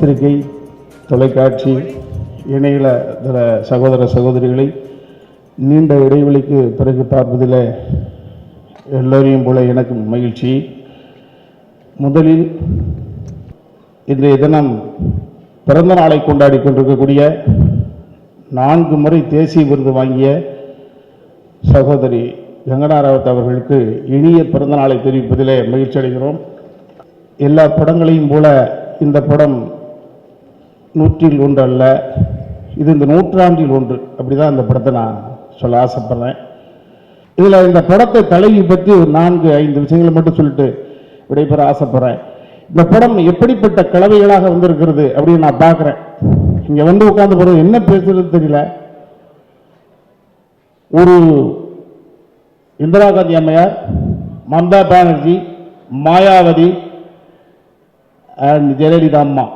பத்திரிகை, தொலைக்காட்சி, இணையதள சகோதர சகோதரிகளை நீண்ட இடைவெளிக்கு பிறகு பார்ப்பதில் எல்லோரையும் போல எனக்கு மகிழ்ச்சி. முதலில் இன்றைய தினம் பிறந்த நாளை கொண்டாடி கொண்டிருக்கக்கூடிய 4 முறை தேசிய விருது வாங்கிய சகோதரி கங்கனா ராவத் அவர்களுக்கு இனிய பிறந்த நாளை தெரிவிப்பதிலே மகிழ்ச்சி அடைகிறோம். எல்லா படங்களையும் போல இந்த படம் 100ல் 1 அல்ல, இது இந்த 100ஆண்டில் 1. அப்படிதான் இந்த படத்தை நான் சொல்ல ஆசைப்படுறேன். இதில் இந்த படத்தை தலைவி பற்றி ஒரு 4-5 விஷயங்களை மட்டும் சொல்லிட்டு விடைபெற ஆசைப்படுறேன். இந்த படம் எப்படிப்பட்ட கலவைகளாக வந்திருக்கிறது அப்படின்னு நான் பார்க்குறேன். இங்கே வந்து உட்கார்ந்து போகிறது என்ன பேசுறது தெரியல. ஒரு இந்திரா காந்தி அம்மையார், மம்தா பானர்ஜி, மாயாவதி அண்ட் ஜெயலலிதா அம்மா,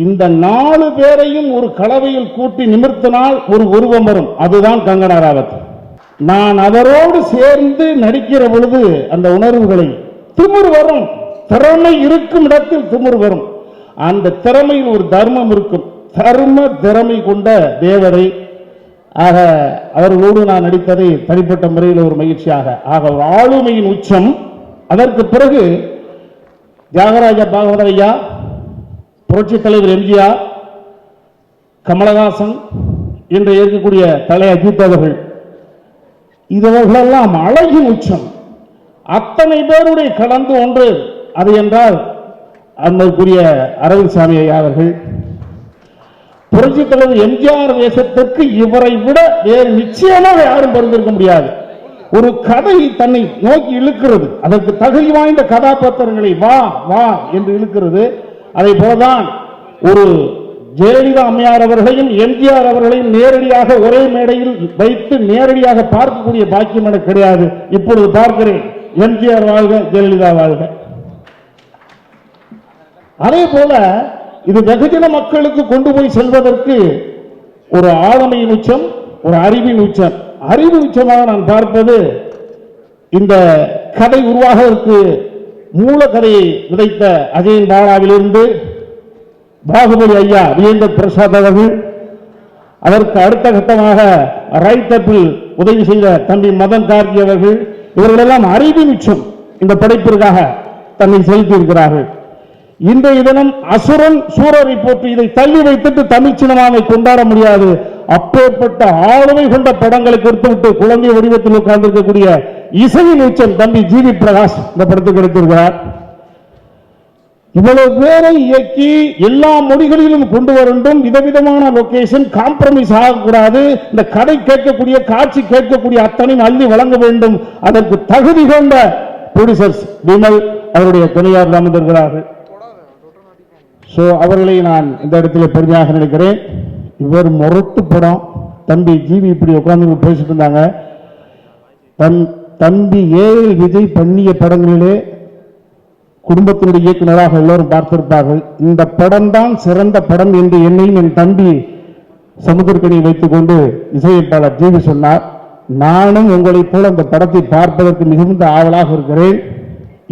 இந்த 4 பேரையும் ஒரு கலவையில் கூட்டி நிமிர்த்தினால் ஒரு உருவம் வரும். அதுதான் கங்கனா ராவத். நான் அவரோடு சேர்ந்து நடிக்கிற பொழுது அந்த உணர்வுகளை திமிர் வரும். திறமை இருக்கும் இடத்தில் திமிர் வரும். அந்த திறமையில் ஒரு தர்மம் இருக்கும். திறமை கொண்ட தேவதை. ஆக அவர்களோடு நான் நடித்ததை தனிப்பட்ட முறையில் ஒரு மகிழ்ச்சியாக, ஒரு ஆளுமையின் உச்சம். அதற்கு பிறகு தியாகராஜ பாகவதர் ஐயா, புரட்சி தலைவர் எம்ஜிஆர், கமலஹாசன், இன்று இருக்கக்கூடிய தலை அஜித் அவர்கள், இதுவர்களெல்லாம் அழகின் உச்சம். அத்தனை பேருடைய கலந்து ஒன்று அது என்றால் அன்னைக்குரிய அரவிந்த் சாமி ஐயா அவர்கள். புரட்சி தலைவர் எம்ஜிஆர் தேசத்திற்கு இவரை விட வேறு நிச்சயமாக யாரும் பிறந்திருக்க முடியாது. ஒரு கதை தன்னை நோக்கி இழுக்கிறது. அதற்கு தகுதி வாய்ந்த கதாபாத்திரங்களை வா வா என்று இழுக்கிறது. அதை போலதான் ஒரு ஜெயலலிதா அம்மையார் அவர்களையும் எம்ஜிஆர் அவர்களையும் நேரடியாக ஒரே மேடையில் வைத்து நேரடியாக பார்க்கக்கூடிய பாக்கியம் எனக்கு கிடையாது. இப்பொழுது பார்க்கிறேன். எம்ஜிஆர் வாழ்க, ஜெயலலிதா வாழ்க. அதே போல இது வெகுஜன மக்களுக்கு கொண்டு போய் செல்வதற்கு ஒரு ஆளுமையின் உச்சம், ஒரு அறிவின் உச்சம். அறிவு உச்சமாக நான் பார்ப்பது இந்த கதை உருவாக மூல கதையை விதைத்த அஜயன் பாலாவிலிருந்து பாகுபலி ஐயா விஜேந்திர பிரசாத் அவர்கள், அதற்கு அடுத்த கட்டமாக ரைட்டப்பில் உதவி செய்த தம்பி மதன் கார்கி அவர்கள், இவர்களெல்லாம் அறிவின் உச்சம் இந்த படைப்பிற்காக தன்னை செலுத்தி இருக்கிறார்கள். இன்றைய தினம் அசுரன் சூரரை போட்டு இதை தள்ளி வைத்துட்டு தமிழ் சினிமாவை கொண்டாட முடியாது. அப்பேற்பட்ட ஆளுமை கொண்ட படங்களை கொடுத்துவிட்டு குழந்தை வடிவத்தில் உட்கார்ந்திருக்கக்கூடிய இசையின் உச்சம் தம்பி ஜிவி பிரகாஷ் இந்த படத்துக்கு எடுத்திருக்கிறார். இவ்வளவு பேரை இயக்கி எல்லா மொழிகளிலும் கொண்டு வரண்டும். விதவிதமான லொகேஷன், காம்ப்ரமைஸ் ஆகக்கூடாது. இந்த கதை கேட்கக்கூடிய, காட்சி கேட்கக்கூடிய அத்தனையும் அள்ளி வழங்க வேண்டும். அதற்கு தகுதி கொண்ட ப்ரொடியூசர்ஸ் விமல் அவருடைய துணையார் அமர்ந்திருக்கிறார்கள். அவர்களை நான் இந்த இடத்துல பெருமையாக நினைக்கிறேன். இவர் முரட்டு படம். தம்பி ஜிவி இப்படி உட்கார்ந்து பேசிட்டு இருந்தாங்க. தம்பி ஏஎல் விஜய் பண்ணிய படங்களிலே குடும்பத்தினுடைய இயக்குநராக எல்லோரும் பார்த்திருப்பார்கள். இந்த படம் தான் சிறந்த படம் என்று என்னையும் என் தம்பி சமுத்திரக்கணியை வைத்துக் கொண்டு இசையமைப்பாளர் ஜிவி சொன்னார். நானும் உங்களைப் போல அந்த படத்தை பார்ப்பதற்கு மிகுந்த ஆவலாக இருக்கிறேன்.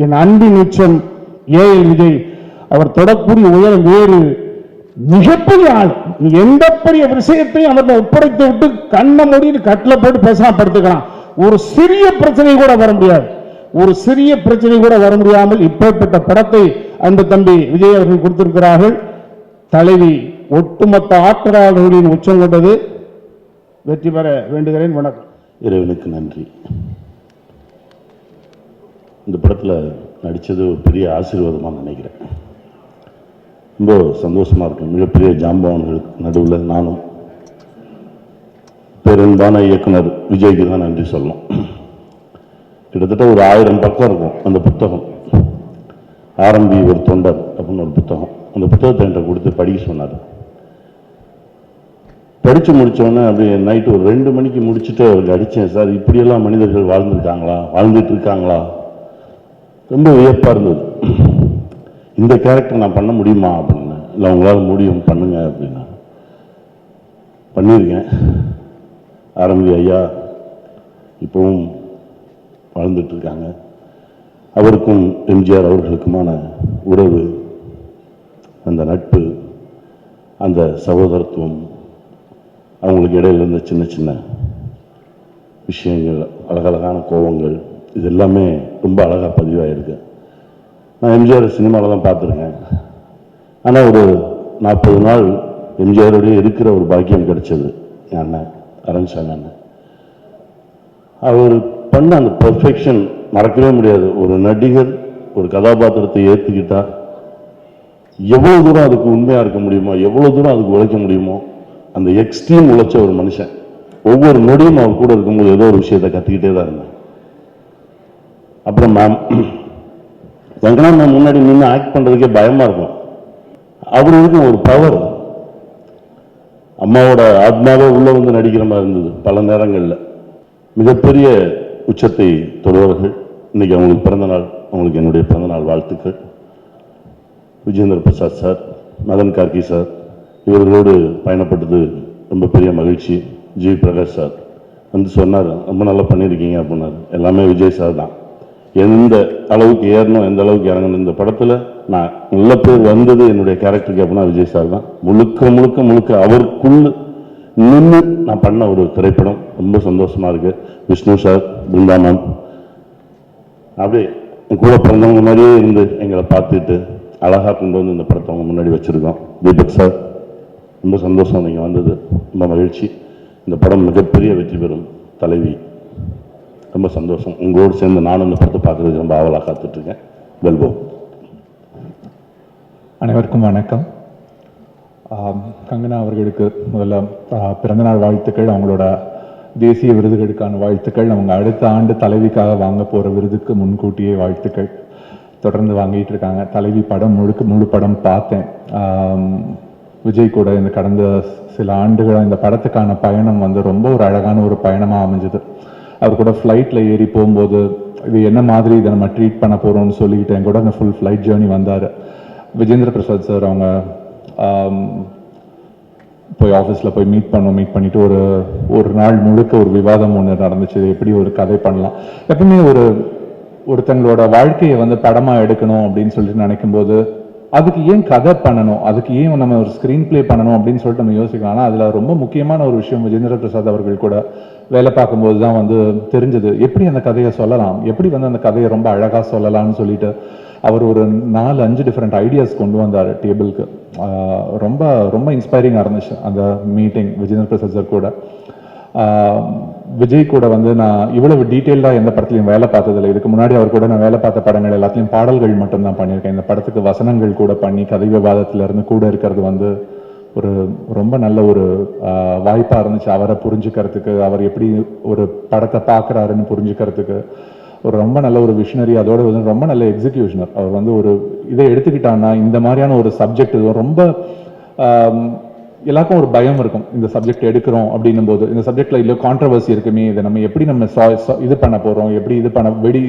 என் அன்பின் உச்சம் ஏஎல் விஜய். அவர் தொடக்கூடிய உயரம் வேறு. மிகப்பெரிய ஆள். எந்த பெரிய விஷயத்தையும் அவரை ஒப்படைத்து விட்டு கண்ணை மூடிட்டு கட்டில போட்டு பேசாம படுத்துக்கலாம். ஒரு சிறிய பிரச்சனை கூட வர முடியாது. ஒரு சிறிய பிரச்சனை கூட வர முடியாமல் இப்பேற்பட்ட படத்தை அந்த தம்பி விஜய் அவர்கள் கொடுத்திருக்கிறார்கள். தலைவி ஒட்டுமொத்த ஆற்றலாளர்களின் உச்சம் கொண்டது. வெற்றி பெற வேண்டுகிறேன். வணக்கம். இறைவனுக்கு நன்றி. இந்த படத்தில் நடித்தது ஒரு பெரிய ஆசீர்வாதமாக நினைக்கிறேன். ரொம்ப சந்தோஷமாக இருக்கும். மிகப்பெரிய ஜாம்பவான்களுக்கு நடுவில் நானும் பெரும்பான இயக்குனர் விஜய்க்கு தான் நன்றி சொல்லணும். கிட்டத்தட்ட ஒரு 1000 பக்கம் இருக்கும் அந்த புத்தகம். ஆரம்பி ஒரு தொண்டர் அப்படின்னு ஒரு புத்தகம். அந்த புத்தகத்தை என்கிட்ட கொடுத்து படிக்க சொன்னார். படித்து முடித்தோடனே அப்படியே நைட்டு ஒரு 2 மணிக்கு முடிச்சுட்டு அவருக்கு அடித்தேன். சார், இப்படியெல்லாம் மனிதர்கள் வாழ்ந்துருக்காங்களா, வாழ்ந்துட்டு இருக்காங்களா? ரொம்ப வியப்பாக இருந்தது. இந்த கேரக்டர் நான் பண்ண முடியுமா அப்படின்னு. இல்லை, உங்களால் முடியும், பண்ணுங்க அப்படின்னா. பண்ணியிருக்கேன். ஆரம்பி ஐயா இப்போவும் வாழ்ந்துட்டு இருக்காங்க. அவருக்கும் எம்ஜிஆர் அவர்களுக்குமான உறவு, அந்த நட்பு அந்த சகோதரத்துவம், அவங்களுக்கு இடையில இருந்த சின்ன சின்ன விஷயங்கள், அழகழகான கோபங்கள், இது எல்லாமே ரொம்ப அழகாக பதிவாயிருக்கு. நான் எம்ஜிஆர் சினிமாவில் தான் பார்த்துருக்கேன். ஆனால் ஒரு 40 நாள் எம்ஜிஆரோடய இருக்கிற ஒரு பாக்கியம் கிடைச்சது என் அண்ணன் அரவிந்த் அண்ணன். அவர் பண்ண அந்த பெர்ஃபெக்ஷன் மறக்கவே முடியாது. ஒரு நடிகர் ஒரு கதாபாத்திரத்தை ஏற்றுக்கிட்டா எவ்வளோ தூரம் அதுக்கு உண்மையாக இருக்க முடியுமோ, எவ்வளோ தூரம் அதுக்கு உழைக்க முடியுமோ, அந்த எக்ஸ்ட்ரீம் உழைச்ச ஒரு மனுஷன். ஒவ்வொரு நொடியும் அவர் கூட இருக்கும்போது ஏதோ ஒரு விஷயத்தை கற்றுக்கிட்டே தான் இருந்தேன். அப்புறம் எங்கன்னா முன்னாடி நின்று ஆக்ட் பண்ணுறதுக்கே பயமாக இருக்கும். அவருக்கு ஒரு பவர், அம்மாவோட ஆத்மாவே உள்ள வந்து நடிக்கிற மாதிரி இருந்தது பல நேரங்களில். மிகப்பெரிய உச்சத்தை தொடுவார்கள். இன்னைக்கு அவங்களுக்கு பிறந்தநாள், அவங்களுக்கு என்னுடைய பிறந்தநாள் வாழ்த்துக்கள். விஜேந்திர பிரசாத் சார், மதன் கார்கி சார், இவர்களோடு பயணப்பட்டது ரொம்ப பெரிய மகிழ்ச்சி. ஜி பிரகாஷ் சார் வந்து சொன்னார், ரொம்ப நல்லா பண்ணியிருக்கீங்க அப்படின்னாரு. எல்லாமே விஜய் சார் தான். எந்த அளவுக்கு ஏறணும், எந்த அளவுக்கு இறங்கணும், இந்த படத்தில் நான் நல்ல பேர் வந்தது என்னுடைய கேரக்டருக்கு அப்படின்னா விஜய் சார் தான். முழுக்க முழுக்க முழுக்க அவருக்குள்ள நின்று நான் பண்ண ஒரு திரைப்படம். ரொம்ப சந்தோஷமா இருக்கு. விஷ்ணு சார், பிருந்தாமன் அப்படியே கூட பிறந்தவங்க மாதிரியே இருந்து எங்களை பார்த்துட்டு அழகாக கொண்டு வந்து இந்த படத்தை அவங்க முன்னாடி வச்சுருக்கோம். தீபக் சார், ரொம்ப சந்தோஷம் நீங்கள் வந்தது, ரொம்ப மகிழ்ச்சி. இந்த படம் மிகப்பெரிய வெற்றி பெறும். தலைவி, ரொம்ப சந்தோஷம். உங்களோடு சேர்ந்து நானும் இந்த படத்தை பார்க்குறதுக்கு ரொம்ப ஆவலாக காத்துட்ருக்கேன். வெல்வோம். அனைவருக்கும் வணக்கம். கங்கனா அவர்களுக்கு முதல்ல பிறந்தநாள் வாழ்த்துக்கள், அவங்களோட தேசிய விருதுகளுக்கான வாழ்த்துக்கள், அவங்க அடுத்த ஆண்டு தலைவிக்காக வாங்க போகிற விருதுக்கு முன்கூட்டியே வாழ்த்துக்கள். தொடர்ந்து வாங்கிட்டு இருக்காங்க. தலைவி படம் முழு படம் பார்த்தேன். விஜய் கூட இந்த கடந்த சில ஆண்டுகளாக இந்த படத்துக்கான பயணம் வந்து ரொம்ப ஒரு அழகான ஒரு பயணமாக அமைஞ்சது. அவர் கூட ஃப்ளைட்டில் ஏறி போகும்போது இது என்ன மாதிரி இதை நம்ம ட்ரீட் பண்ண போகிறோம்னு சொல்லிக்கிட்டு என் கூட அந்த ஃபுல் ஃப்ளைட் ஜேர்னி வந்தார். விஜேந்திர பிரசாத் சார் அவங்க போய் ஆஃபீஸில் போய் மீட் பண்ணிட்டு ஒரு நாள் முழுக்க ஒரு விவாதம் ஒன்று நடந்துச்சு. எப்படி ஒரு கதை பண்ணலாம். எப்பவுமே ஒருத்தங்களோட வாழ்க்கையை வந்து படமாக எடுக்கணும் அப்படின்னு சொல்லிட்டு நினைக்கும் போது அதுக்கு ஏன் கதை பண்ணணும், அதுக்கு ஏன் நம்ம ஒரு ஸ்க்ரீன் பிளே பண்ணணும் அப்படின்னு சொல்லிட்டு நம்ம யோசிக்கலாம். ஆனால் அதில் ரொம்ப முக்கியமான ஒரு விஷயம் விஜேந்திர பிரசாத் அவர்கள் கூட வேலை பார்க்கும்போது தான் வந்து தெரிஞ்சது. எப்படி அந்த கதையை சொல்லலாம், எப்படி வந்து அந்த கதையை ரொம்ப அழகாக சொல்லலாம்னு சொல்லிட்டு அவர் ஒரு 4-5 டிஃப்ரெண்ட் ஐடியாஸ் கொண்டு வந்தார் டேபிளுக்கு. ரொம்ப ரொம்ப இன்ஸ்பைரிங்காக இருந்துச்சு அந்த மீட்டிங் விஜேந்திர பிரசாத் சார் கூட. விஜய் கூட வந்து நான் இவ்வளவு டீட்டெயில்டாக எந்த படத்துலையும் வேலை பார்த்ததில்லை. இதுக்கு முன்னாடி அவர் கூட நான் வேலை பார்த்த படங்கள் எல்லாத்துலேயும் பாடல்கள் மட்டும்தான் பண்ணியிருக்கேன். இந்த படத்துக்கு வசனங்கள் கூட பண்ணி கதை விவாதத்திலிருந்து கூட இருக்கிறது வந்து ஒரு ரொம்ப நல்ல ஒரு வாய்ப்பாக இருந்துச்சு. அவரை புரிஞ்சுக்கிறதுக்கு, அவர் எப்படி ஒரு படத்தை பார்க்குறாருன்னு புரிஞ்சுக்கிறதுக்கு ஒரு ரொம்ப நல்ல ஒரு விஷனரி, அதோட வந்து ரொம்ப நல்ல எக்ஸிக்யூஷனர். அவர் வந்து ஒரு இதை எடுத்துக்கிட்டான்னா இந்த மாதிரியான ஒரு சப்ஜெக்ட் ரொம்ப எல்லாருக்கும் ஒரு பயம் இருக்கும். இந்த சப்ஜெக்ட் எடுக்கிறோம் அப்படின்னும் போது இந்த சப்ஜெக்ட்ல இல்லை கான்ட்ரவர்சி இருக்குமே, இதை நம்ம எப்படி நம்ம இது பண்ண போறோம், எப்படி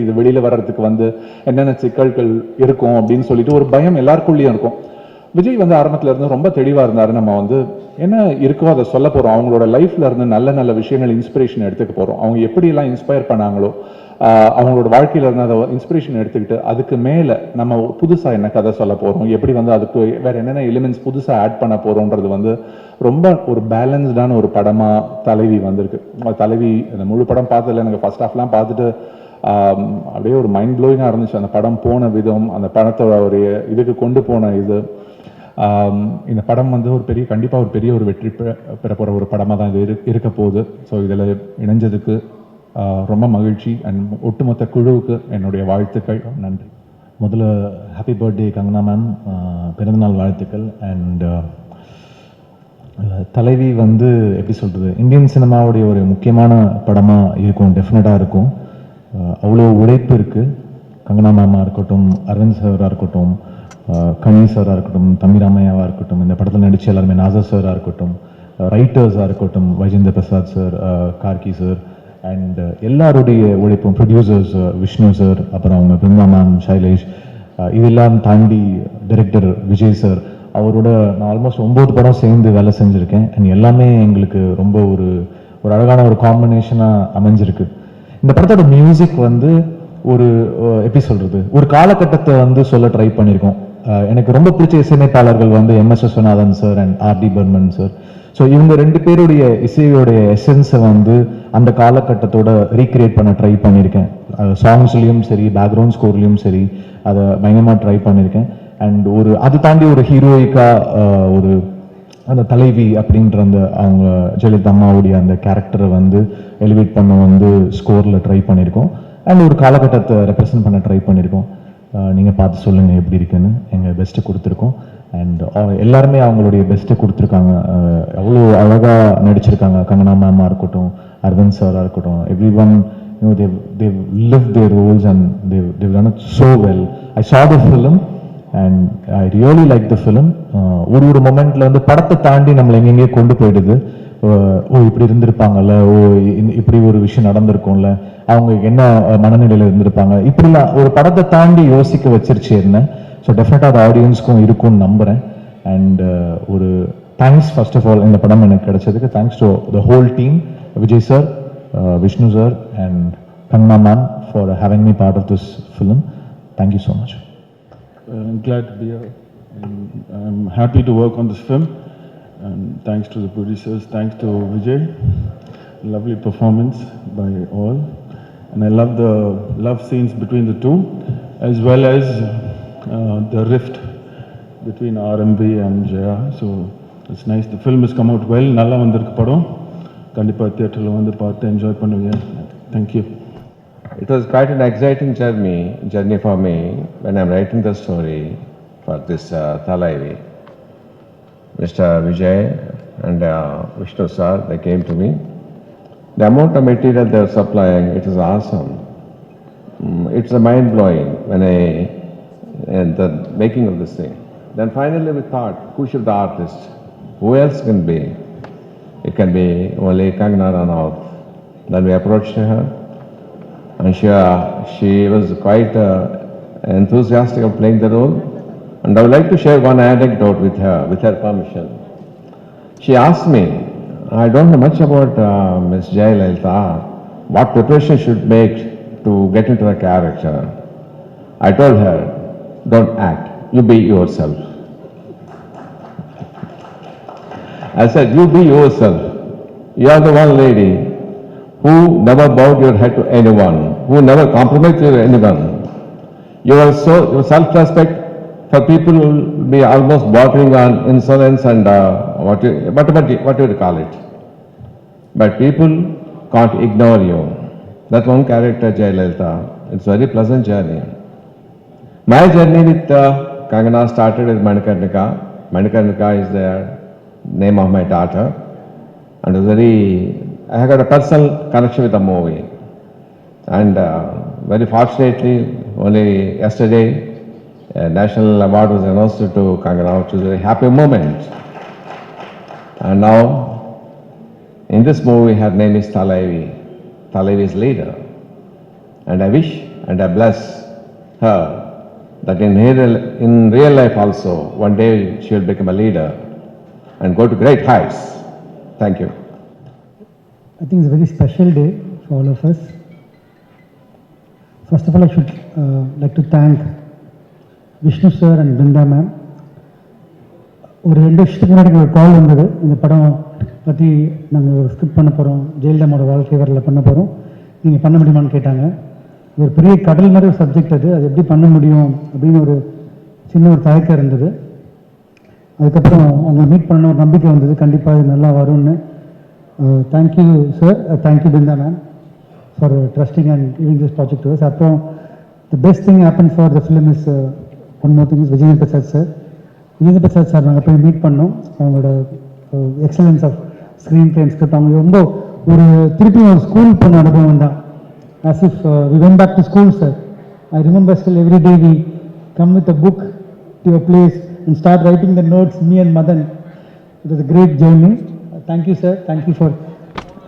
இது வெளியில வர்றதுக்கு வந்து என்னென்ன சிக்கல்கள் இருக்கும் அப்படின்னு சொல்லிட்டு ஒரு பயம் எல்லாருக்குள்ளேயும் இருக்கும். விஜய் வந்து ஆரம்பத்துல இருந்து ரொம்ப தெளிவா இருந்தாரு. நம்ம வந்து என்ன இருக்கோ அதை சொல்ல போறோம். அவங்களோட லைஃப்ல இருந்து நல்ல நல்ல விஷயங்கள் இன்ஸ்பிரேஷன் எடுத்துக்க போறோம். அவங்க எப்படி எல்லாம் இன்ஸ்பயர் பண்ணாங்களோ அவங்களோட வாழ்க்கையில இருந்து அதை இன்ஸ்பிரேஷன் எடுத்துக்கிட்டு அதுக்கு மேல நம்ம புதுசா என்ன கதை சொல்ல போறோம், எப்படி வந்து அதுக்கு வேற என்னென்ன எலிமெண்ட்ஸ் புதுசா ஆட் பண்ண போறோம்ன்றது வந்து ரொம்ப ஒரு பேலன்ஸ்டான ஒரு படமா தலைவி வந்திருக்கு. தலைவி அந்த முழு படம் பார்த்ததில்ல, எனக்கு ஃபர்ஸ்ட் ஹாஃப்லாம் பார்த்துட்டு அப்படியே ஒரு மைண்ட் ப்ளோயிங்காக இருந்துச்சு. அந்த படம் போன விதம், அந்த படத்தோட ஒரு இதுக்கு கொண்டு போன இது. இந்த படம் வந்து கண்டிப்பாக ஒரு பெரிய ஒரு வெற்றி பெற போகிற ஒரு படமாக தான் இது இருக்க போகுது. ஸோ இதில் இணைஞ்சதுக்கு ரொம்ப மகிழ்ச்சி. அண்ட் ஒட்டுமொத்த குழுவுக்கு என்னுடைய வாழ்த்துக்கள். நன்றி. முதல்ல ஹாப்பி பர்த்டே கங்கனா மேம், பிறந்தநாள் வாழ்த்துக்கள். அண்ட் தலைவி வந்து எப்படி சொல்கிறது, இந்தியன் சினிமாவுடைய ஒரு முக்கியமான படமாக இருக்கும், டெஃபினட்டாக இருக்கும். அவ்வளோ உழைப்பு இருக்குது. கங்கனா மேமாக இருக்கட்டும், அரவிந்த் சாராக இருக்கட்டும், கனி சாராக இருக்கட்டும், தம்பிராமையாவாக இருக்கட்டும், இந்த படத்தில் நடித்த எல்லாருமே, நாசர் சாராக இருக்கட்டும், ரைட்டர்ஸாக இருக்கட்டும், Vijayendra Prasad sir, Karki sir, and எல்லாருடைய உழைப்பும், ப்ரொடியூசர்ஸ் விஷ்ணு சார், அப்புறம் அவங்க பிருந்தா மேம், சைலேஷ், இதெல்லாம் தாண்டி டைரக்டர் விஜய் சார், அவரோட நான் ஆல்மோஸ்ட் 9 படம் சேர்ந்து வேலை செஞ்சுருக்கேன். அண்ட் எல்லாமே எங்களுக்கு ரொம்ப ஒரு அழகான ஒரு காம்பினேஷனாக அமைஞ்சிருக்கு. இந்த படத்தோட மியூசிக் வந்து எப்படி சொல்கிறது, ஒரு காலகட்டத்தை வந்து சொல்ல ட்ரை பண்ணியிருக்கோம். எனக்கு ரொம்ப பிடிச்ச இசையமைப்பாளர்கள் வந்து MS Viswanathan sir and RD Burman sir. So இவங்க 2 பேருடைய இசையோடைய எசன்ஸை வந்து அந்த காலகட்டத்தோட ரீக்ரியேட் பண்ண ட்ரை பண்ணியிருக்கேன். சாங்ஸ்லேயும் சரி, பேக்ரவுண்ட் ஸ்கோர்லேயும் சரி, அதை பயங்கரமாக ட்ரை பண்ணியிருக்கேன். அண்ட் அது தாண்டி ஒரு ஹீரோயிக்காக ஒரு அந்த தலைவி அப்படின்ற அந்த அவங்க ஜெயலலிதா அம்மாவுடைய அந்த கேரக்டரை வந்து எலிவேட் பண்ண வந்து ஸ்கோரில் ட்ரை பண்ணியிருக்கோம். அண்ட் ஒரு காலகட்டத்தை ரெப்ரசன்ட் பண்ண ட்ரை பண்ணியிருக்கோம். நீங்கள் பார்த்து சொல்லுங்கள் எப்படி இருக்குன்னு. எங்கள் பெஸ்ட்டை கொடுத்துருக்கோம். அண்ட் எல்லாருமே அவங்களுடைய பெஸ்ட்டை கொடுத்துருக்காங்க. அவ்வளோ அழகாக நடிச்சிருக்காங்க. கங்கனா மேமாக இருக்கட்டும், அரவிந்த் சாராக இருக்கட்டும், every one they've lived their roles and they've done it so well. I saw the film and I really liked the film. ஒரு மொமெண்ட்ல வந்து படத்தை தாண்டி நம்மளை எங்கெங்கே கொண்டு போயிடுது. ஓ இப்படி இருந்திருப்பாங்கல்ல, ஓ இப்படி ஒரு விஷயம் நடந்திருக்கும்ல, அவங்க என்ன மனநிலையில் இருந்திருப்பாங்க, இப்படிலாம் ஒரு படத்தை தாண்டி யோசிக்க வச்சிருச்சு என்ன. ஸோ டெஃபினட்டாக அது ஆடியன்ஸ்க்கும் இருக்கும்னு நம்புகிறேன். அண்ட் ஒரு தேங்க்ஸ் ஃபர்ஸ்ட் ஆஃப் ஆல் இந்த படம் எனக்கு கிடைச்சதுக்கு. Thanks to the whole team, Vijay sir, Vishnu sir and Kanna ma'am for having me part of this film. Thank you so much. I'm glad to be here and I'm happy to work on this film, and thanks to the producers, thanks to Vijay. Lovely performance by all, and I love the love scenes between the two, as well as the rift between RMB and Jaya. So it's nice. The film has come out well. Nalla vandirukku padam. கண்டிப்பாக தியேட்டரில் வந்து பார்த்து enjoy பண்ணுவீங்க. Thank you. It was quite an exciting journey for me when I'm writing the story for this Thalaivi. Mr. Vijay and Vishnu sir, they came to me. The amount of material they were supplying, it is awesome. It's mind-blowing when in the making of this thing. Then finally we thought, who should the artist? Who else can be? It can be only Kangana Ranaut. Then we approached her, and she was quite enthusiastic of playing the role. And I would like to share one anecdote with her permission. She asked me, I don't know much about Miss Jayalalitha, what preparation should make to get into the character. I told her, don't act, you be yourself. I said, you be yourself. You are the one lady who never bowed your head to anyone, who never compromised with anyone. Your self-respect for people will be almost bordering on insolence and what you call it. But people can't ignore you. That one character, Jayalalitha, it's a very pleasant journey. My journey with Kangana started with Manikarnika. Manikarnika is there. Name of my daughter, and I got a personal connection with the movie, and very fortunately only yesterday a national award was announced to Kangana, which was a very happy moment. And now in this movie her name is Thalaivi's leader, and I wish and I bless her that in real life also one day she will become a leader and go to great heights. Thank you. I think it's a very special day for all of us. First of all, I should like to thank Vishnu sir and Brinda ma'am. ஒரு 2 வருஷத்துக்கு முன்னாடி ஒரு கால் வந்தது, இந்த படம் பற்றி நாங்கள் ஒரு ஸ்கிரிப்ட் பண்ண போகிறோம், ஜெயலலிதாவோட வாழ்க்கை வரல பண்ண போகிறோம், நீங்கள் பண்ண முடியுமான்னு கேட்டாங்க. ஒரு பெரிய கடல் மாதிரி ஒரு சப்ஜெக்ட் அது எப்படி பண்ண முடியும் அப்படின்னு ஒரு சின்ன ஒரு தயக்கம் இருந்தது. அதுக்கப்புறம் அவங்க மீட் பண்ண ஒரு நம்பிக்கை வந்தது, கண்டிப்பாக இது நல்லா வரும்னு. Thank you sir, thank you Brinda ma'am for trusting and giving this project to us. அப்புறம் the best thing happen for the film is one more thing is Vijayendra Prasad sir. Vijayendra Prasad sir நாங்கள் போய் மீட் பண்ணோம். அவங்களோட excellence of screenplay script அவங்க ரொம்ப ஒரு திருப்பி ஒரு ஸ்கூல் போன அனுபவம் தான். as if we went back to school, sir. I remember still every day we come with a book to your place and start writing the notes, me and Madan. It was a great journey. Thank you, sir. Thank you for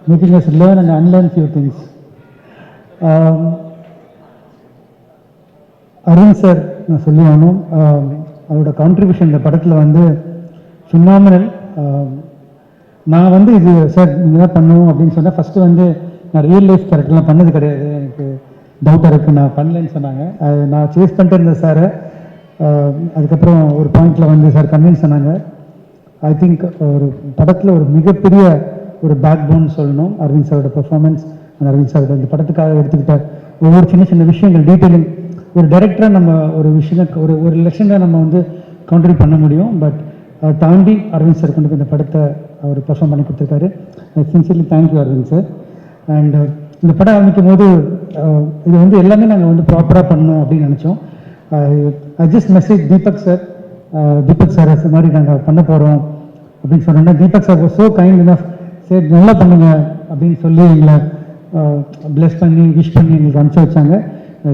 making us learn and unlearn few things. Arun sir, நான் சொல்லி ஆகணும், அவரோட contribution இந்த படத்தில் வந்து phenomenal. நான் வந்து இது சார் நீங்கள் தான் பண்ணணும் அப்படின்னு சொன்னேன். ஃபஸ்ட்டு வந்து நான் ரியல் லைஃப் கேரக்டர்லாம் பண்ணது கிடையாது, எனக்கு டவுட்டாக இருக்குது, நான் பண்ணலன்னு சொன்னாங்க. நான் சேஸ் பண்ணிட்டு இருந்தேன் சாரை. அதுக்கப்புறம் ஒரு பாயிண்டில் வந்து சார் கன்வின்ஸ் பண்ணாங்க. ஐ திங்க் ஒரு படத்தில் ஒரு மிகப்பெரிய ஒரு பேக் போன் சொல்லணும் அரவிந்த் சாரோட பெர்ஃபார்மன்ஸ். அந்த அரவிந்த் சாரோட இந்த படத்துக்காக எடுத்துக்கிட்ட ஒவ்வொரு சின்ன சின்ன விஷயங்கள் டீட்டெயிலிங் ஒரு டைரக்டராக நம்ம ஒரு விஷயம் ஒரு லெசனாக நம்ம வந்து கான்ட்ரிபியூட் பண்ண முடியும். பட் அதை தாண்டி அரவிந்த் சார் கொண்டு போய் இந்த படத்தை அவர் பெர்ஃபார்ம் பண்ணி கொடுத்துருக்காரு. I sincerely thank you Aravind sir. And இந்த படம் ஆரம்பிக்கும் போது இது வந்து எல்லாமே நாங்கள் வந்து ப்ராப்பராக பண்ணணும் அப்படின்னு நினச்சோம். I just message Deepak sir இது மாதிரி நாங்கள் பண்ண போகிறோம் அப்படின்னு சொன்னோன்னா Deepak sir so kind enough சரி நல்லா பண்ணுங்க அப்படின்னு சொல்லி எங்களை பிளஸ் பண்ணி விஷ் பண்ணி எங்களுக்கு அனுப்பிச்சு வச்சாங்க.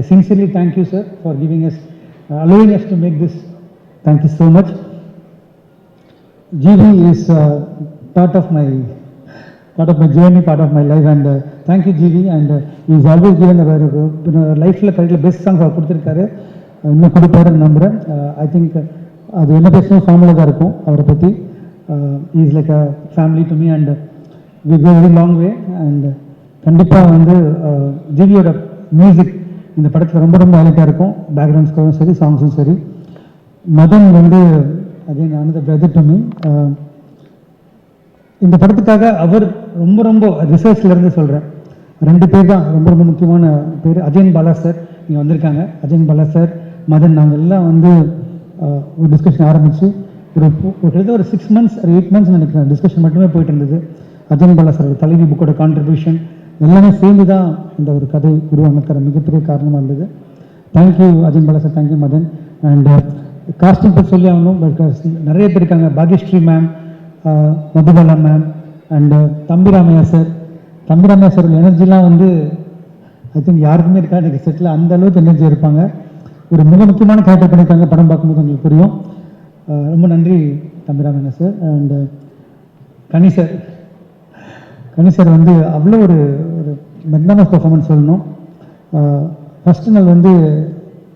Sincerely thank you sir for giving us allowing us to make this. Thank you so much. GB is part of my journey, part of my life, and thank you GB. And he's always given a very லைஃப்ல கரெக்டாக best song அவர் கொடுத்துருக்காரு, இன்னும் கொடுப்பாருன்னு நம்புகிறேன். I think அது என்ன பேசணும் formula தான் இருக்கும் அவரை பற்றி. Is like a family to me and we go very long way. And கண்டிப்பாக வந்து ஜிவியோட மியூசிக் இந்த படத்தில் ரொம்ப ரொம்ப ஹைலைட்டாக இருக்கும். பேக்ரவுண்ட் ஸ்கோரும் சரி, சாங்ஸும் சரி. மதன் வந்து அதே another brother to me. இந்த படத்துக்காக அவர் ரொம்ப ரொம்ப ரிசர்ச்லேருந்து சொல்கிறேன், 2 பேர் தான் ரொம்ப ரொம்ப முக்கியமான பேர். அஜயன் பாலா சார் இங்கே வந்திருக்காங்க. அஜயன் பாலா சார், மதன், நாங்கள் எல்லாம் வந்து ஒரு டிஸ்கஷன் ஆரம்பித்து ஒரு 6 months or 8 months நினைக்கிறேன் டிஸ்கஷன் மட்டுமே போயிட்டு இருந்தது. அஜயன் பாலா சார் தலைவி புக்கோட கான்ட்ரிபியூஷன் எல்லாமே சேர்ந்து தான் இந்த ஒரு கதை உருவாக்குற மிகப்பெரிய காரணமாக இருந்தது. Thank you Ajayan Bala sir, thank you Madhan. And casting பற்றி சொல்லி ஆகணும், நிறைய பேர் இருக்காங்க. Bhagyashree ma'am, Madhubala ma'am, and Thambi Ramaiah sir. Thambi Ramaiah sir எனர்ஜிலாம் வந்து ஐ திங்க் யாருக்குமே இருக்கா எனக்கு செட்டில் அந்த அளவுக்கு எனர்ஜி இருப்பாங்க. ஒரு மிக முக்கியமான கேரக்டர் பண்ணியிருக்காங்க, படம் பார்க்கும்போது உங்களுக்கு புரியும். ரொம்ப நன்றி Thambi Ramaiah sir. And Ghani sir வந்து அவ்வளோ ஒரு மெக்னாமஸ் பெர்ஃபார்மன்ஸ் சொல்லணும். ஃபஸ்ட்டு நாள் வந்து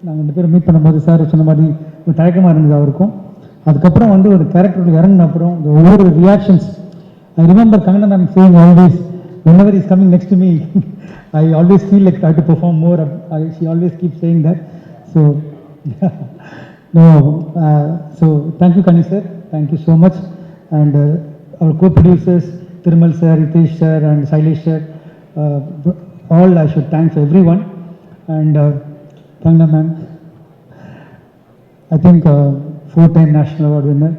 நாங்கள் 2 பேரும் மீட் பண்ணும்போது சார் சொன்ன மாதிரி ஒரு தயக்கமாக இருந்தது அவருக்கும். அதுக்கப்புறம் வந்து ஒரு கேரக்டர் இறங்கின அப்புறம் இந்த ஒவ்வொரு reactions I remember Kangana ma'am saying always whenever he's coming next to me I always feel like I have to perform more. She always keeps saying that. So no, so thank you Kani sir, thank you so much. And our co-producers Thirumal sir, Ritesh sir and Sailesh sir, all I should thank everyone. And Kangana ma'am, I think 4-time national award winner.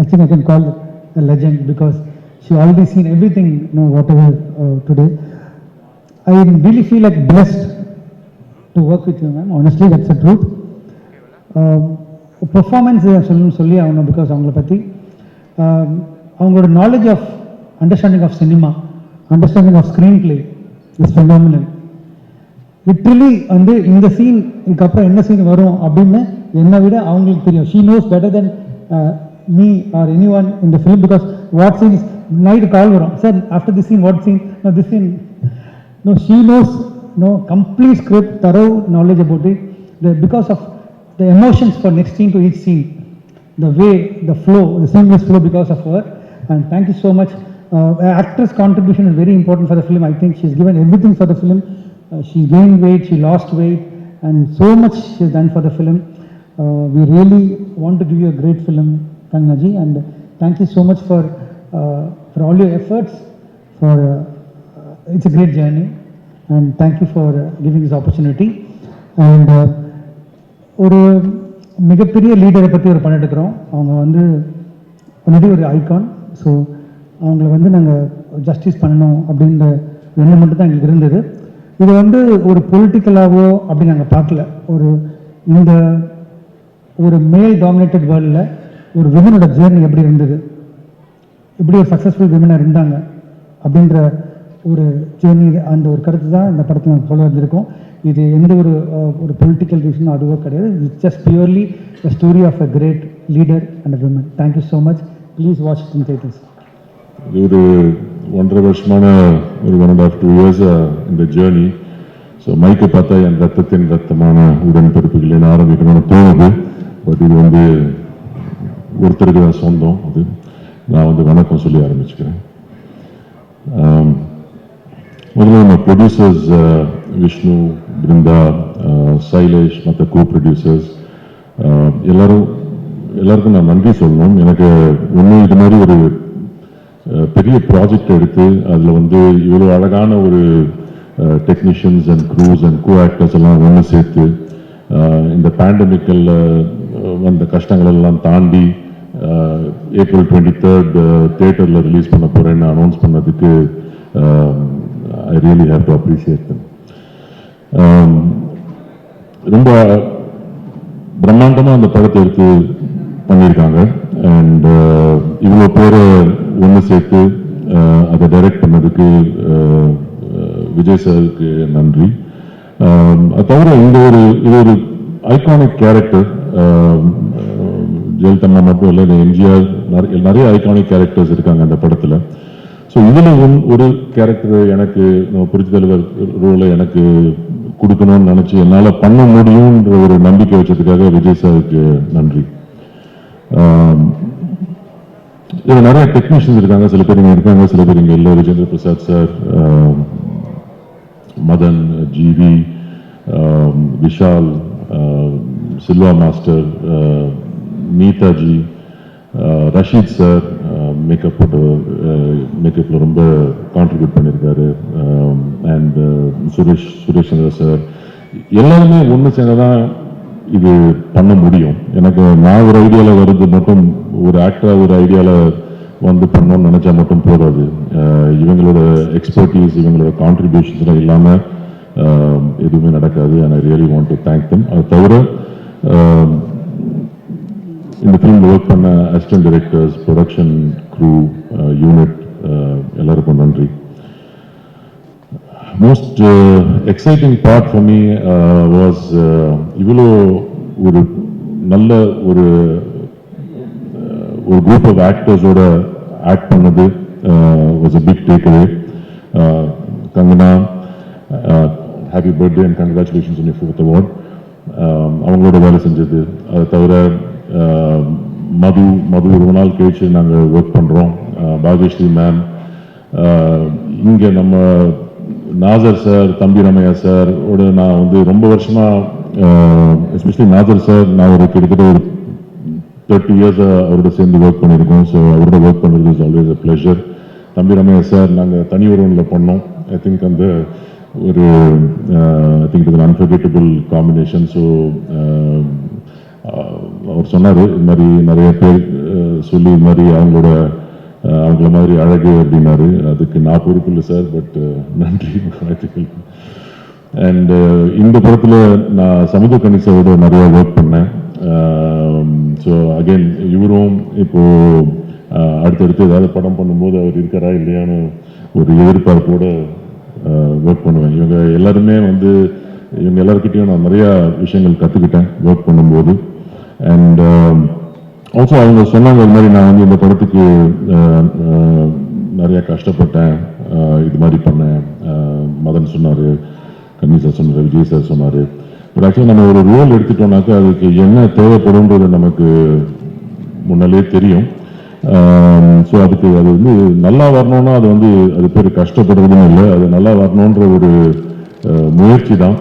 I think I can call it a legend because she already seen everything, whatever today. I really feel like blessed to work with you, ma'am. Honestly, that's the truth. Performance சொல்லி ஆகணும் because அவங்கள பற்றி அவங்களோட knowledge of understanding of cinema, understanding of screenplay is phenomenal. Literally வந்து இந்த scene இதுக்கப்புறம் என்ன scene வரும் அப்படின்னு என்னை விட அவங்களுக்கு தெரியும். She nose better then me or anyone in the film because what scene is night call varum sir after this scene what scene, no this scene, no she knows, no complete script, thorough knowledge about it, because of the emotions for next scene to each scene, the way, the flow, the seamless flow because of her. And thank you so much. Actress contribution is very important for the film. I think she's given everything for the film. She gained weight, she lost weight, and so much she's done for the film. We really want to give you a great film, Kangana ji, and thank you so much for all your efforts. For it's a great journey, and thank you for giving this opportunity. And ஒரு மிகப்பெரிய லீடரை பற்றி ஒரு படம் எடுக்கிறோம். அவங்க வந்து already ஒரு icon. So அவங்கள வந்து நாங்கள் ஜஸ்டிஸ் பண்ணணும் அப்படின்ற எண்ணம் மட்டும் தான் எங்களுக்கு இருந்தது. இது வந்து ஒரு பொலிட்டிக்கலாவோ அப்படி நாங்கள் பார்க்கல. இந்த ஒரு மேல் டாமினேட்டட் வேர்ல்டில் ஒரு விமனோட ஜேர்னி எப்படி இருந்தது, எப்படி ஒரு சக்ஸஸ்ஃபுல் விமனாக இருந்தாங்க அப்படின்ற ஒரு ஜேர்னி, அந்த ஒரு கருத்து தான் இந்த படத்தில் நாங்கள் சொல்ல வந்திருக்கோம். இது எந்த ஒரு பொலிட்டிக்கல் ரீசனும் அதுவோ கிடையாது. It's just purely a story of a great leader and a woman. Thank you so much. Please watch it in theaters. ஒரு 1.5 வருஷமான ஒரு 1.5-2 years இந்த ஜேர்னி. ஸோ மைக்கை பார்த்தா என் ரத்தத்தின் ரத்தமான உடன்பிறப்புகள் என்ன ஆரம்பிக்கணும்னு தோணுது. பட் இது வந்து ஒருத்தருக்கு தான் சொந்தம். அது நான் வந்து வணக்கம் சொல்லி ஆரம்பிச்சுக்கிறேன். முதல்ல நம்ம ப்ரொடியூசர்ஸ் விஷ்ணு, பிருந்தா, சைலேஷ் மற்ற கோ ப்ரொடியூசர்ஸ் எல்லாருக்கும் நான் நன்றி சொல்லணும். எனக்கு இன்னும் இது மாதிரி ஒரு பெரிய ப்ராஜெக்ட் எடுத்து அதில் வந்து இவ்வளோ அழகான ஒரு technicians and cruise and co actors எல்லாம் ஒன்று சேர்த்து இந்த பேண்டமிக்கல்ல வந்த கஷ்டங்கள் எல்லாம் தாண்டி April 23rd தியேட்டரில் ரிலீஸ் பண்ண போகிறேன்னு அனௌன்ஸ் பண்ணதுக்கு I really have to appreciate தம். ரொம்ப பிரம்மாண்டமாக அந்த படத்தை எடுத்து பண்ணியிருக்காங்க. அண்ட் இவ்வளோ பேரை ஒன்று சேர்த்து அதை டைரக்ட் பண்ணதுக்கு விஜய் சாருக்கு நன்றி. அது தவிர இது ஒரு ஐகானிக் கேரக்டர். ஜெயலலிதா மட்டும் இல்லை, இந்த எம்ஜிஆர் நிறைய ஐகானிக் கேரக்டர்ஸ் இருக்காங்க அந்த படத்தில். ஸோ இதில் ஒரு கேரக்டர் எனக்கு புரட்சி தலைவர் ரோலை எனக்கு கொடுக்கணும்னு நினச்சி என்னால் பண்ண முடியுன்ற ஒரு நம்பிக்கை வச்சதுக்காக விஜய் சாருக்கு நன்றி. இதில் நிறைய டெக்னீஷியன்ஸ் இருக்காங்க, சில பேர் இங்கே இருக்காங்க, சில பேர் இங்கே இல்லை. Vijayendra Prasad sir, Madhan, GV, Vishal, Silva master, Neetaji, Rasheed sir மேக்கப்பில் ரொம்ப கான்ட்ரிபியூட் பண்ணியிருக்காரு. அண்ட் சுரேஷ் சந்திர சார், எல்லாருமே ஒன்று சேர்ந்ததான் இது பண்ண முடியும். எனக்கு நான் ஒரு ஐடியாவில் வருது மட்டும், ஒரு ஆக்டராக ஒரு ஐடியாவில் வந்து பண்ணணும்னு நினச்சா மட்டும் போதாது. இவங்களோட எக்ஸ்பர்டீஸ், இவங்களோட கான்ட்ரிபியூஷன்ஸ்லாம் இல்லாமல் எதுவுமே நடக்காது. And I really want to thank them. அது தவிர இந்த ஃபிலிம் ஒர்க் பண்ண assistant directors, production crew, unit எல்லாருக்கும் நன்றி. Most exciting part for me was இவ்வளோ ஒரு நல்ல ஒரு group of actors-ஓட ஆக்ட் பண்ணது was a big takeaway. Kangana, happy birthday and congratulations on your 4th award. அவங்களோட வேலை செஞ்சது. அதை தவிர மது ரொம்ப நாள் கழிச்சு நாங்கள் ஒர்க் பண்ணுறோம். பாகேஸ்வரி மேம், இங்கே நம்ம நாசர் சார், தம்பி ரமையா சார் ஓட நான் வந்து ரொம்ப வருஷமா, எஸ்பெஷலி நாசர் சார், நான் ஒரு கிட்டத்தட்ட ஒரு 30 years அவரோட சேர்ந்து ஒர்க் பண்ணியிருக்கோம். ஸோ அவரோட ஒர்க் பண்ணுறது இஸ் ஆல்வேஸ் அ ப்ளஷர். தம்பி ரமையா சார் நாங்கள் தனி ஒருவனில் பண்ணோம். ஐ திங்க் அந்த ஒரு ஐ திங்க் இது அன்ஃபர்கெட்டபிள் காம்பினேஷன். ஸோ அவர் சொன்னார், இது மாதிரி நிறைய பேர் சொல்லி இது மாதிரி அவங்கள மாதிரி அழகு அப்படின்னாரு. அதுக்கு நான் பொறுப்பு இல்லை சார், பட் நன்றி, வாழ்த்துக்கள். அண்ட் இந்த படத்தில் நான் சமுத்திர கணிசாவோட நிறைய ஒர்க் பண்ணேன். ஸோ அகெயின் இவரும் இப்போ அடுத்தடுத்து ஏதாவது படம் பண்ணும்போது அவர் இருக்காரா இல்லையான்னு ஒரு எதிர்பார்ப்போடு ஒர்க் பண்ணுவேன். இவங்க எல்லாருமே வந்து இவங்க எல்லாருக்கிட்டையும் நான் நிறையா விஷயங்கள் கற்றுக்கிட்டேன் ஒர்க் பண்ணும்போது. அண்ட் ஆல்சோ அவங்க சொன்னாங்க, இது மாதிரி நான் வந்து இந்த படத்துக்கு நிறைய கஷ்டப்பட்டேன், இது மாதிரி பண்ணேன். மதன் சொன்னார், கன்னி சார் சொன்னார், விஜய் சார் சொன்னார். பட் ஆக்சுவலி நம்ம ஒரு ரோல் எடுத்துட்டோம்னாக்கா அதுக்கு என்ன தேவைப்படும்ன்றது நமக்கு முன்னாலே தெரியும். ஸோ அதுக்கு அது வந்து நல்லா வரணும்னா அது பேர் கஷ்டப்படுறதுன்னு இல்லை, அது நல்லா வரணுன்ற ஒரு முயற்சி தான்.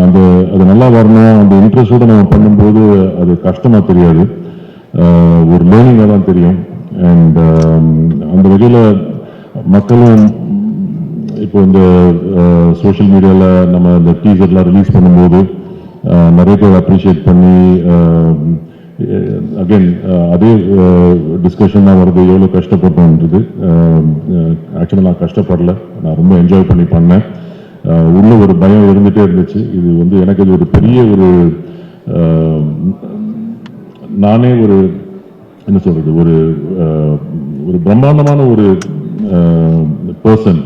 அது நல்லா வரணும், அந்த இன்ட்ரெஸ்டோடு நம்ம பண்ணும்போது அது கஷ்டமாக தெரியாது, ஒரு லேர்னிங்காக தான் தெரியும். அண்ட் அந்த வகையில் மக்களும் இப்போ இந்த சோஷியல் மீடியாவில் நம்ம இந்த டீசர்லாம் ரிலீஸ் பண்ணும்போது நிறைய பேர் அப்ரிஷியேட் பண்ணி அகெயின் அதே டிஸ்கஷன் தான் வருது, எவ்வளோ கஷ்டப்பட்டோன்றது. ஆக்சுவலாக நான் கஷ்டப்படல, நான் ரொம்ப என்ஜாய் பண்ணி பண்ணேன். உள்ள ஒரு பயம் இருந்துகிட்டே இருந்துச்சு. இது எனக்கு இது ஒரு பெரிய நானே என்ன சொல்றது, ஒரு பிரம்மாண்டமான ஒரு பர்சன்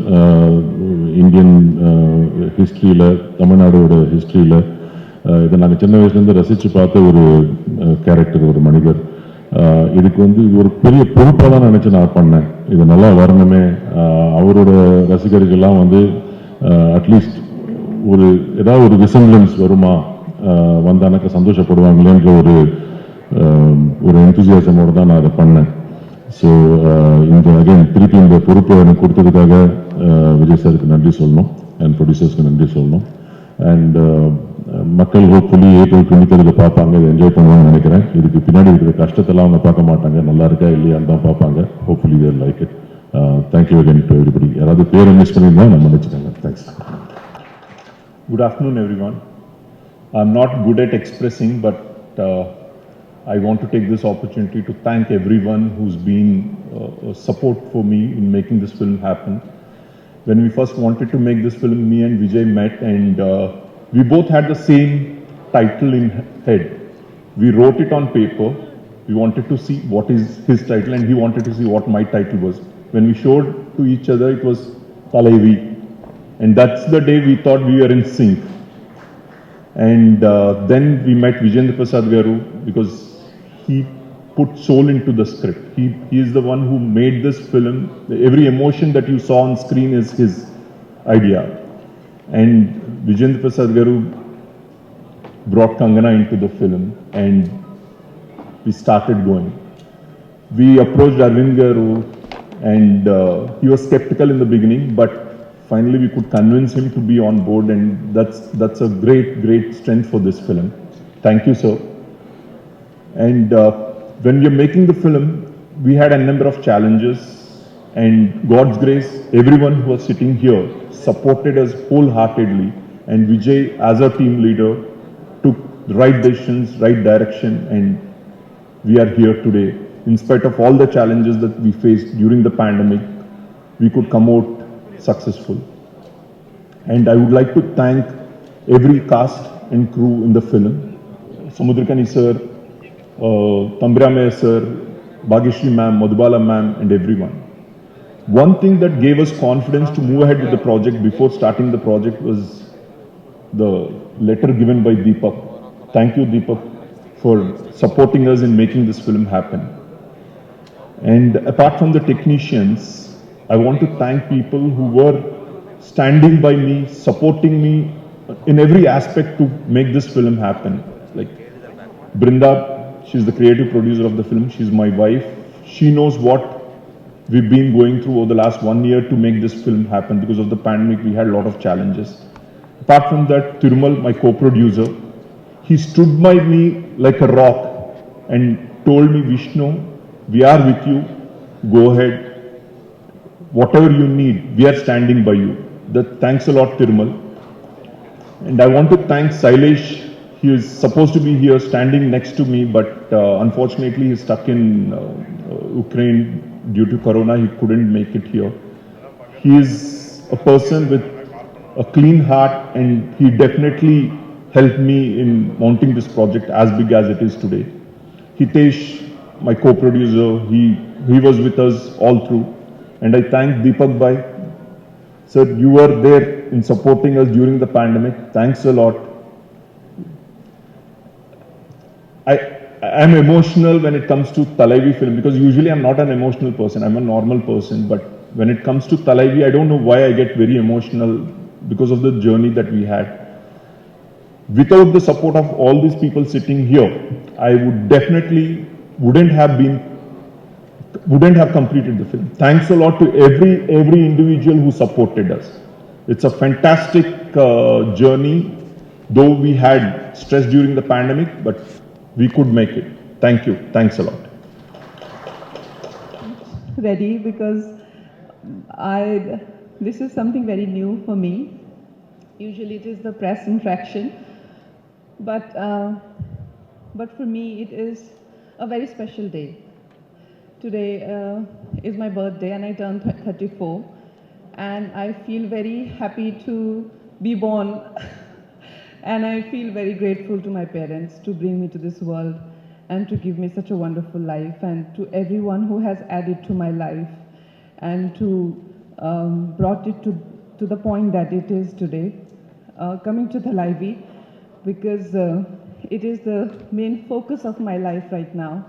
இந்தியன் ஹிஸ்ட்ரியில், தமிழ்நாடோட ஹிஸ்ட்ரியில். இதை நாங்கள் சின்ன வயசுலேருந்து ரசித்து பார்த்த ஒரு கேரக்டர், ஒரு மனிதர். இதுக்கு இது ஒரு பெரிய பொறுப்பாக தான் நினச்சி நான் பண்ணேன். இது நல்லா வரணுமே, அவரோட ரசிகர்கள்லாம் அட்லீஸ்ட் ஏதாவது ஒரு ரிசம்பிளன்ஸ் வருமா, வந்தானாக்க சந்தோஷப்படுவாங்களேன்ற ஒரு என்தூசியாசமோடு தான் நான் அதை பண்ணேன். ஸோ திருப்பி இந்த பொறுப்பை எனக்கு கொடுத்ததுக்காக விஜய் சாருக்கு நன்றி சொல்லணும், அண்ட் ப்ரொடியூசர்ஸ்க்கு நன்றி சொல்லணும். அண்ட் மக்கள் ஹோப்ஃபுல்லி ஏப்ரல் 23 பார்ப்பாங்க, இதை என்ஜாய் பண்ணுவாங்கன்னு நினைக்கிறேன். இதுக்கு பின்னாடி இருக்கிற கஷ்டத்தெல்லாம் அவங்க பார்க்க மாட்டாங்க, நல்லா இருக்கா இல்லையான்னு தான் பார்ப்பாங்க. Hopefully they like it. Thank you again to everybody. யாராவது பேரை மிஸ் பண்ணியிருந்தா நம்ம மன்னிச்சுக்கோங்க. Thanks. Good afternoon, everyone. I'm not good at expressing, but I want to take this opportunity to thank everyone who's been support for me in making this film happen. When we first wanted to make this film, me and Vijay met, and we both had the same title in head. We wrote it on paper. We wanted to see what is his title, and he wanted to see what my title was. When we showed to each other, it was Talaivi. And that's the day we thought we were in sync. And then we met Vijayendra Prasad Garu because he put soul into the script. He is the one who made this film. Every emotion that you saw on screen is his idea. And Vijayendra Prasad Garu brought Kangana into the film, and we started going. We approached Arvind Garu, and he was skeptical in the beginning, but finally we could convince him to be on board, and that's a great strength for this film. Thank you, sir. And when we were making the film, we had a number of challenges, and God's grace, everyone who was sitting here supported us wholeheartedly, and Vijay, as our team leader, took the right decisions, right direction, and we are here today. In spite of all the challenges that we faced during the pandemic, we could come out successful. And I would like to thank every cast and crew in the film. Samudrakani sir, Tambrame sir, Bhageshri ma'am, Madhubala ma'am, and everyone. One thing that gave us confidence to move ahead with the project before starting the project was the letter given by Deepak. Thank you, Deepak, for supporting us in making this film happen. And apart from the technicians, I want to thank people who were standing by me, supporting me in every aspect to make this film happen. Like Brinda, she's the creative producer of the film. She's my wife. She knows what we've been going through over the last 1 year to make this film happen. Because of the pandemic, we had a lot of challenges. Apart from that, Thirumal, my co-producer, he stood by me like a rock and told me, Vishnu, we are with you, go ahead, whatever you need, we are standing by you. Thanks a lot, Thirumal. And I want to thank Sailesh. He is supposed to be here standing next to me, but unfortunately he's stuck in Ukraine due to Corona. He couldn't make it here. He is a person with a clean heart, and he definitely helped me in mounting this project as big as it is today. Hitesh, my co-producer, he was with us all through. And I thank Deepak Bhai. Sir, you were there in supporting us during the pandemic. Thanks a lot. I'm emotional when it comes to Talaivi film, because usually I'm not an emotional person. I'm a normal person. But when it comes to Talaivi, I don't know why I get very emotional because of the journey that we had. Without the support of all these people sitting here, I would definitely wouldn't have completed the film. Thanks a lot to every individual who supported us. It's a fantastic journey, though we had stress during the pandemic, but we could make it. Thank you. Thanks a lot. Ready, because this is something very new for me. Usually it is the press interaction, but for me it is a very special day. Today is my birthday, and I turned 34, and I feel very happy to be born. And I feel very grateful to my parents to bring me to this world and to give me such a wonderful life, and to everyone who has added to my life and to brought it to the point that it is today. Coming to Talaivi, because it is the main focus of my life right now.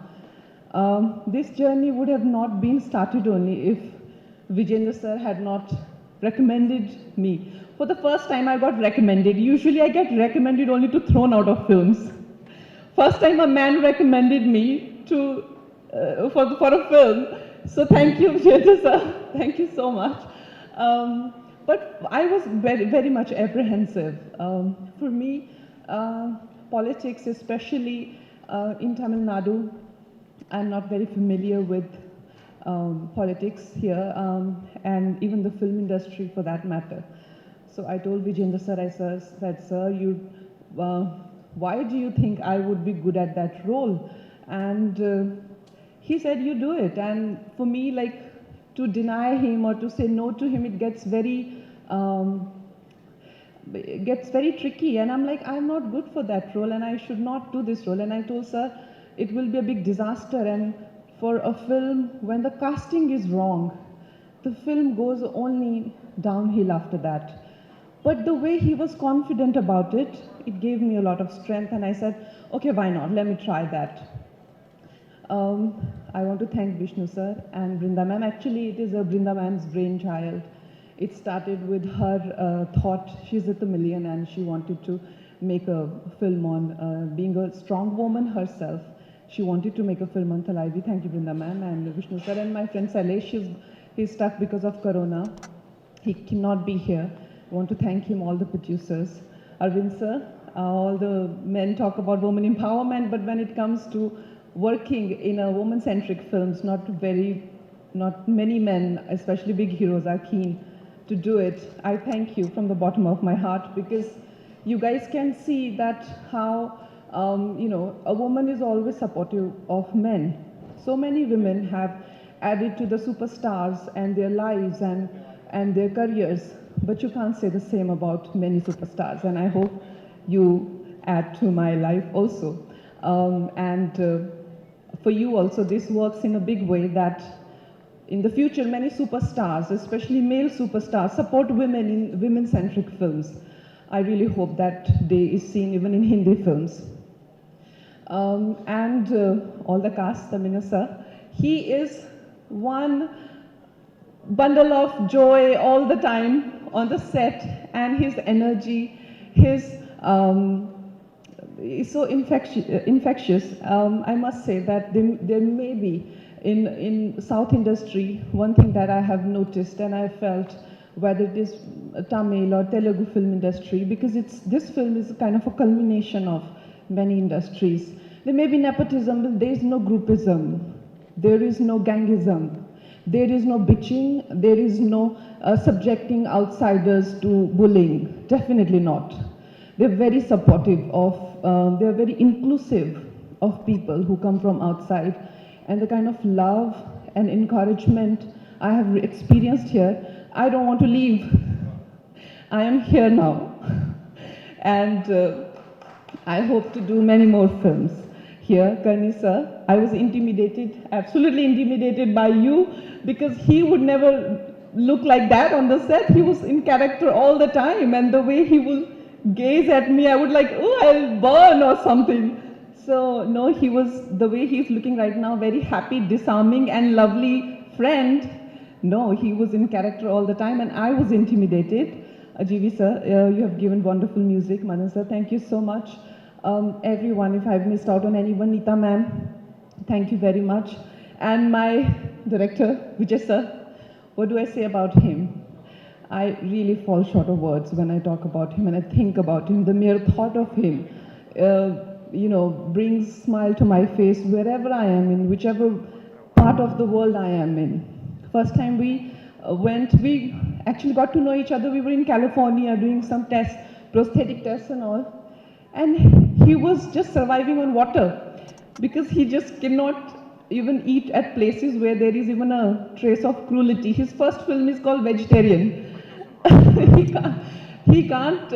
This journey would have not been started only if Vijayendra sir had not recommended me. For the first time I got recommended. Usually I get recommended only to thrown out of films. First time a man recommended me for a film. So thank you, Vijayendra sir. Thank you so much. But I was very much apprehensive. For me, politics, especially in Tamil Nadu. I'm not very familiar with politics here, and even the film industry for that matter. So I told Vijayendra sir, I said, sir, why do you think I would be good at that role? And he said, you do it. And for me, like, to deny him or to say no to him, it gets very tricky. And I'm like, I'm not good for that role and I should not do this role. And I told sir, it will be a big disaster. And for a film, when the casting is wrong, the film goes only downhill after that. But the way he was confident about it, it gave me a lot of strength. And I said, okay, why not? Let me try that. I want to thank Vishnu sir and Brinda ma'am. Actually, it is a Brinda ma'am's brainchild. It started with her thought. She's a Tamilian and she wanted to make a film on being a strong woman herself. She wanted to make a film on Thalaivi. Thank you, Brinda ma'am and Vishnu sir. And my friend Salesh, he's stuck because of Corona. He cannot be here. I want to thank him, all the producers. Arvind sir, all the men talk about women empowerment, but when it comes to working in a woman-centric films, not many men, especially big heroes, are keen to do it. I thank you from the bottom of my heart, because you guys can see that how, a woman is always supportive of men. So many women have added to the superstars and their lives and their careers, but you can't say the same about many superstars, and I hope you add to my life also. For you also, this works in a big way that in the future, many superstars, especially male superstars, support women in women-centric films. I really hope that day is seen even in Hindi films. All the cast, Tamina sir, he is one bundle of joy all the time on the set, and his energy, is so infectious. I must say that there may be in South industry, one thing that I have noticed and I felt, whether it is Tamil or Telugu film industry, because this film is kind of a culmination of many industries. There may be nepotism, but there is no groupism. There is no gangism. There is no bitching. There is no subjecting outsiders to bullying. Definitely not. They're very supportive of, they're very inclusive of people who come from outside. And the kind of love and encouragement I have experienced here, I don't want to leave. I am here now. And I hope to do many more films here. Karni sir, I was intimidated, absolutely intimidated by you, because he would never look like that on the set. He was in character all the time, and the way he will gaze at me, I would like, oh, I'll burn or something. So no, he was, the way he's looking right now, very happy, disarming and lovely friend. No, he was in character all the time, and I was intimidated. Ajivi sir, you have given wonderful music. Manan sir, thank you so much. Everyone, if I've missed out on anyone, Neeta ma'am, thank you very much. And my director, Vijay sir, what do I say about him? I really fall short of words when I talk about him and I think about him. The mere thought of him, brings smile to my face wherever I am, in whichever part of the world I am in. First time we we actually got to know each other. We were in California doing some tests, prosthetic tests and all. And he was just surviving on water because he just cannot even eat at places where there is even a trace of cruelty. His first film is called Vegetarian. he can't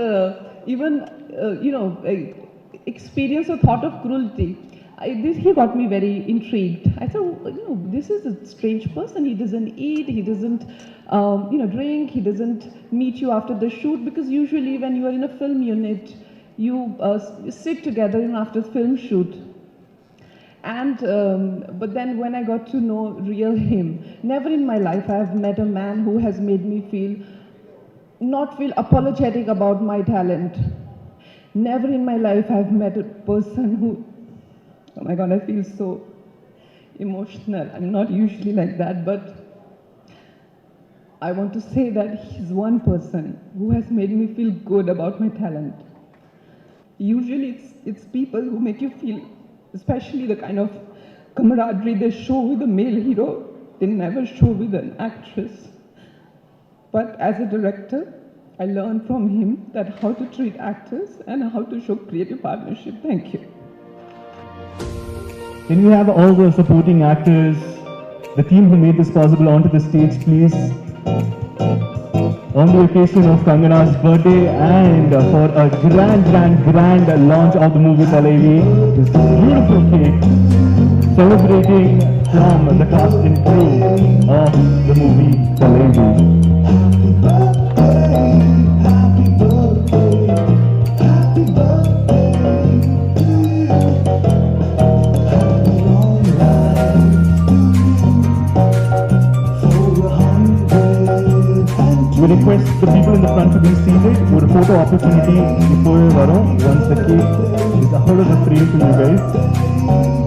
experience a thought of cruelty. He got me very intrigued. I thought, this is a strange person. He doesn't eat, he doesn't, drink, he doesn't meet you after the shoot, because usually when you are in a film unit, you sit together after film shoot. And, but then when I got to know real him, never in my life I have met a man who has made me not feel apologetic about my talent. Never in my life I've met a person who, oh my God, I feel so emotional. I'm not usually like that, but I want to say that he's one person who has made me feel good about my talent. Usually it's people who make you feel, especially the kind of camaraderie they show with the male hero, they never show with an actress. But as a director, I learned from him that how to treat actors and how to show creative partnership. Thank you. Can we have all the supporting actors, the team who made this possible, onto the stage, please? On the occasion of Kangana's birthday and for a grand launch of the movie Thalaivi, this beautiful cake celebrating from the cast and crew of the movie Thalaivi. We request the people in the front to be seated for a photo opportunity before we once the cake is out of the frame to you guys.